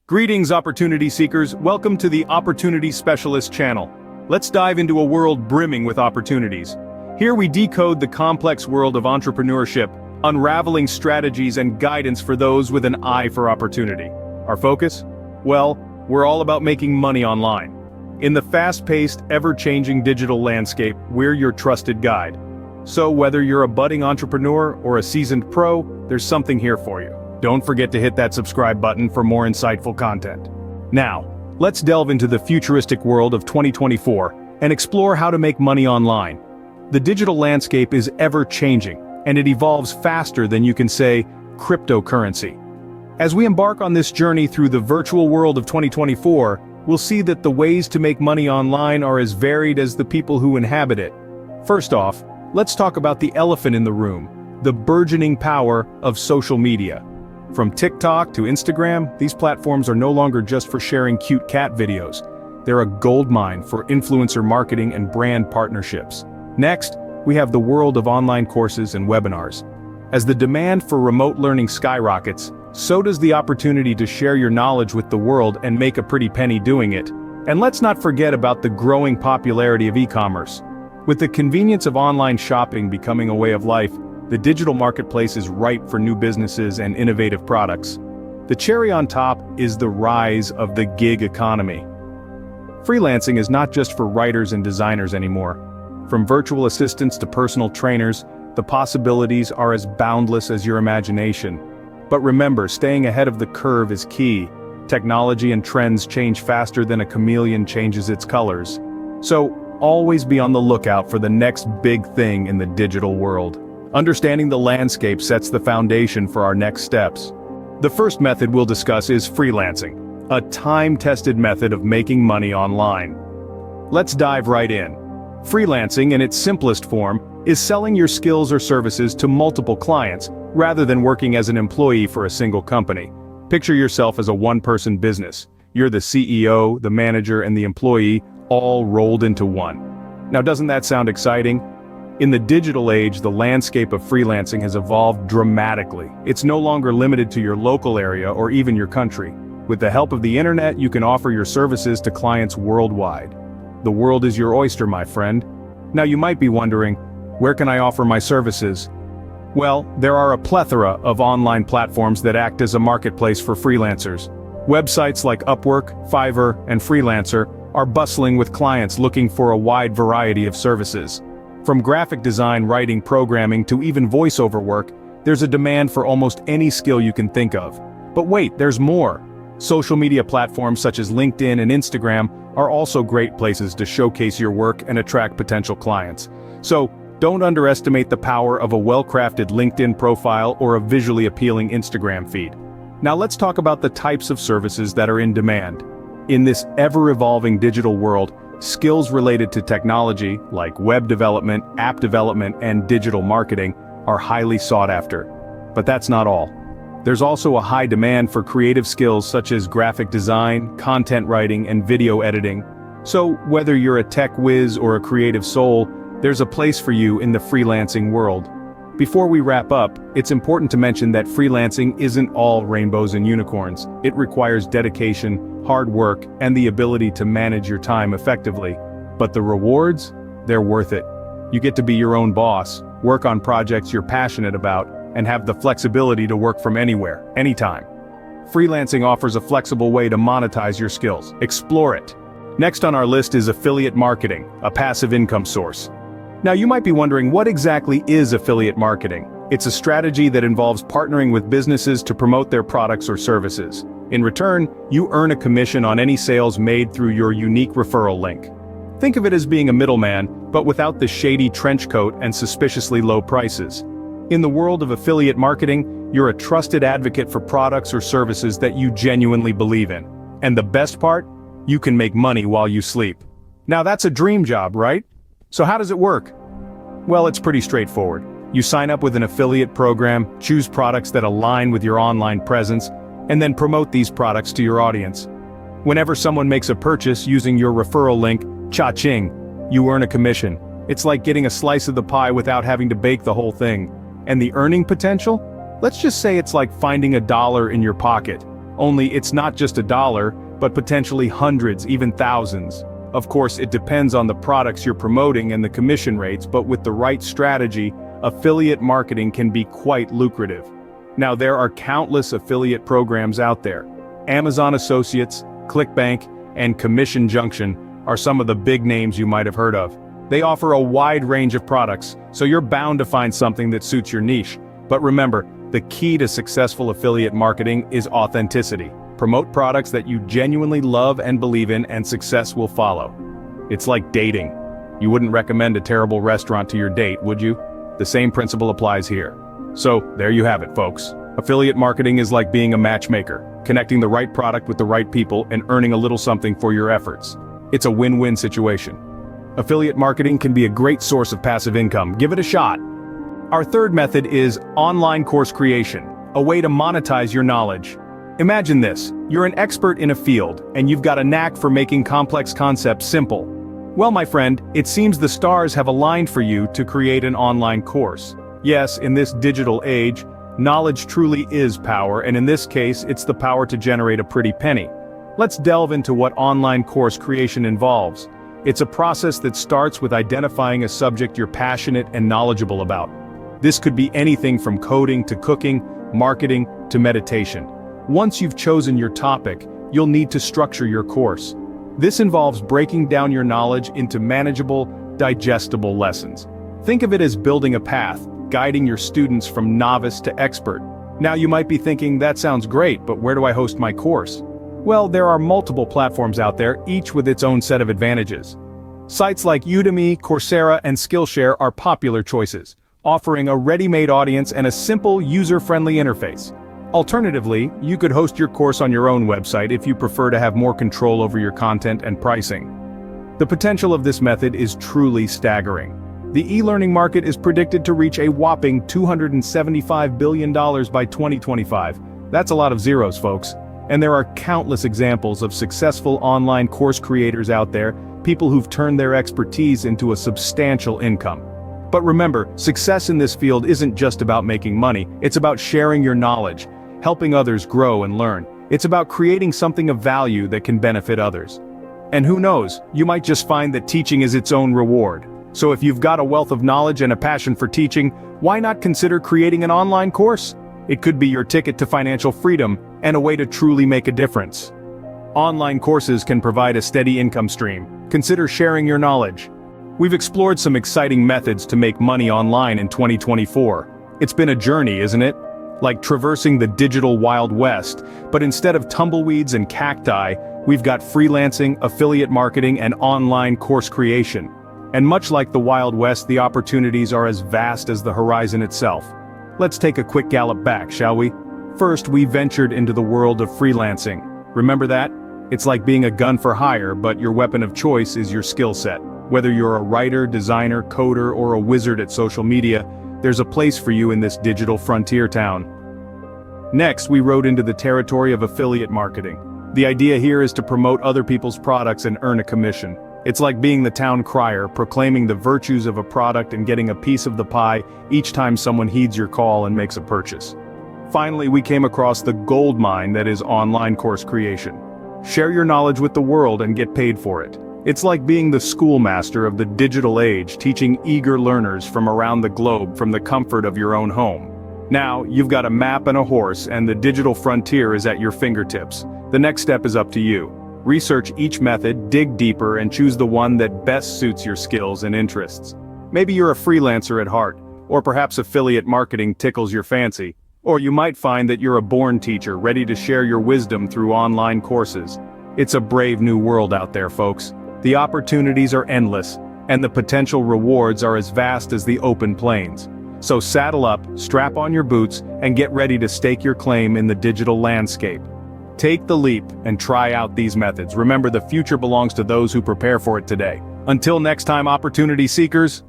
Greetings, opportunity seekers. Welcome to the Opportunity Specialist channel. Let's dive into a world brimming with opportunities. Here we decode the complex world of entrepreneurship, unraveling strategies and guidance for those with an eye for opportunity. Our focus? Well, we're all about making money online. In the fast-paced, ever-changing digital landscape, we're your trusted guide. So whether you're a budding entrepreneur or a seasoned pro, there's something here for you. Don't forget to hit that subscribe button for more insightful content. Now, let's delve into the futuristic world of 2024 and explore how to make money online. The digital landscape is ever-changing, and it evolves faster than you can say cryptocurrency. As we embark on this journey through the virtual world of 2024, we'll see that the ways to make money online are as varied as the people who inhabit it. First off, let's talk about the elephant in the room, the burgeoning power of social media. From TikTok to Instagram, these platforms are no longer just for sharing cute cat videos. They're a goldmine for influencer marketing and brand partnerships. Next, we have the world of online courses and webinars. As the demand for remote learning skyrockets, so does the opportunity to share your knowledge with the world and make a pretty penny doing it. And let's not forget about the growing popularity of e-commerce. With the convenience of online shopping becoming a way of life, the digital marketplace is ripe for new businesses and innovative products. The cherry on top is the rise of the gig economy. Freelancing is not just for writers and designers anymore. From virtual assistants to personal trainers, the possibilities are as boundless as your imagination. But remember, staying ahead of the curve is key. Technology and trends change faster than a chameleon changes its colors. So, always be on the lookout for the next big thing in the digital world. Understanding the landscape sets the foundation for our next steps. The first method we'll discuss is freelancing, a time-tested method of making money online. Let's dive right in. Freelancing, in its simplest form, is selling your skills or services to multiple clients, rather than working as an employee for a single company. Picture yourself as a one-person business. You're the CEO, the manager, and the employee, all rolled into one. Now, doesn't that sound exciting? In the digital age, the landscape of freelancing has evolved dramatically. It's no longer limited to your local area or even your country. With the help of the internet, you can offer your services to clients worldwide. The world is your oyster, my friend. Now you might be wondering, where can I offer my services? Well, there are a plethora of online platforms that act as a marketplace for freelancers. Websites like Upwork, Fiverr, and Freelancer are bustling with clients looking for a wide variety of services. From graphic design, writing, programming, to even voiceover work, there's a demand for almost any skill you can think of. But wait, there's more. Social media platforms such as LinkedIn and Instagram are also great places to showcase your work and attract potential clients. So, don't underestimate the power of a well-crafted LinkedIn profile or a visually appealing Instagram feed. Now let's talk about the types of services that are in demand. In this ever-evolving digital world, skills related to technology, like web development, app development, and digital marketing, are highly sought after. But that's not all. There's also a high demand for creative skills such as graphic design, content writing, and video editing. So, whether you're a tech whiz or a creative soul, there's a place for you in the freelancing world. Before we wrap up, it's important to mention that freelancing isn't all rainbows and unicorns. It requires dedication, hard work, and the ability to manage your time effectively. But the rewards? They're worth it. You get to be your own boss, work on projects you're passionate about, and have the flexibility to work from anywhere, anytime. Freelancing offers a flexible way to monetize your skills. Explore it. Next on our list is affiliate marketing, a passive income source. Now you might be wondering, what exactly is affiliate marketing? It's a strategy that involves partnering with businesses to promote their products or services. In return, you earn a commission on any sales made through your unique referral link. Think of it as being a middleman, but without the shady trench coat and suspiciously low prices. In the world of affiliate marketing, you're a trusted advocate for products or services that you genuinely believe in. And the best part? You can make money while you sleep. Now that's a dream job, right? So how does it work? Well, it's pretty straightforward. You sign up with an affiliate program, choose products that align with your online presence, and then promote these products to your audience. Whenever someone makes a purchase using your referral link, cha-ching, you earn a commission. It's like getting a slice of the pie without having to bake the whole thing. And the earning potential? Let's just say it's like finding $1 in your pocket. only it's not just $1, but potentially hundreds, even thousands. Of course, it depends on the products you're promoting and the commission rates, but with the right strategy, affiliate marketing can be quite lucrative. Now, there are countless affiliate programs out there. Amazon Associates, ClickBank, and Commission Junction are some of the big names you might have heard of. They offer a wide range of products, so you're bound to find something that suits your niche. But remember, the key to successful affiliate marketing is authenticity. Promote products that you genuinely love and believe in, and success will follow. It's like dating. You wouldn't recommend a terrible restaurant to your date, would you? The same principle applies here. So, there you have it, folks. Affiliate marketing is like being a matchmaker, connecting the right product with the right people and earning a little something for your efforts. It's a win-win situation. Affiliate marketing can be a great source of passive income. Give it a shot. Our third method is online course creation, a way to monetize your knowledge. Imagine this, you're an expert in a field, and you've got a knack for making complex concepts simple. Well, my friend, it seems the stars have aligned for you to create an online course. Yes, in this digital age, knowledge truly is power, and in this case, it's the power to generate a pretty penny. Let's delve into what online course creation involves. It's a process that starts with identifying a subject you're passionate and knowledgeable about. This could be anything from coding to cooking, marketing to meditation. Once you've chosen your topic, you'll need to structure your course. This involves breaking down your knowledge into manageable, digestible lessons. Think of it as building a path, guiding your students from novice to expert. Now you might be thinking, that sounds great, but where do I host my course? Well, there are multiple platforms out there, each with its own set of advantages. Sites like Udemy, Coursera, and Skillshare are popular choices, offering a ready-made audience and a simple, user-friendly interface. Alternatively, you could host your course on your own website if you prefer to have more control over your content and pricing. The potential of this method is truly staggering. The e-learning market is predicted to reach a whopping $275 billion by 2025. That's a lot of zeros, folks. And there are countless examples of successful online course creators out there, people who've turned their expertise into a substantial income. But remember, success in this field isn't just about making money, it's about sharing your knowledge, helping others grow and learn. It's about creating something of value that can benefit others. And who knows, you might just find that teaching is its own reward. So if you've got a wealth of knowledge and a passion for teaching, why not consider creating an online course? It could be your ticket to financial freedom and a way to truly make a difference. Online courses can provide a steady income stream. Consider sharing your knowledge. We've explored some exciting methods to make money online in 2024. It's been a journey, isn't it? Like traversing the digital Wild West, but instead of tumbleweeds and cacti, we've got freelancing, affiliate marketing, and online course creation. And much like the Wild West, the opportunities are as vast as the horizon itself. Let's take a quick gallop back, shall we? First, we ventured into the world of freelancing. Remember that? It's like being a gun for hire, but your weapon of choice is your skill set. Whether you're a writer, designer, coder, or a wizard at social media, there's a place for you in this digital frontier town. Next, we rode into the territory of affiliate marketing. The idea here is to promote other people's products and earn a commission. It's like being the town crier, proclaiming the virtues of a product and getting a piece of the pie each time someone heeds your call and makes a purchase. Finally, we came across the gold mine that is online course creation. Share your knowledge with the world and get paid for it. It's like being the schoolmaster of the digital age, teaching eager learners from around the globe from the comfort of your own home. Now, you've got a map and a horse, and the digital frontier is at your fingertips. The next step is up to you. Research each method, dig deeper, and choose the one that best suits your skills and interests. Maybe you're a freelancer at heart, or perhaps affiliate marketing tickles your fancy. Or you might find that you're a born teacher, ready to share your wisdom through online courses. It's a brave new world out there, folks. The opportunities are endless, and the potential rewards are as vast as the open plains. So saddle up, strap on your boots, and get ready to stake your claim in the digital landscape. Take the leap and try out these methods. Remember, the future belongs to those who prepare for it today. Until next time, opportunity seekers,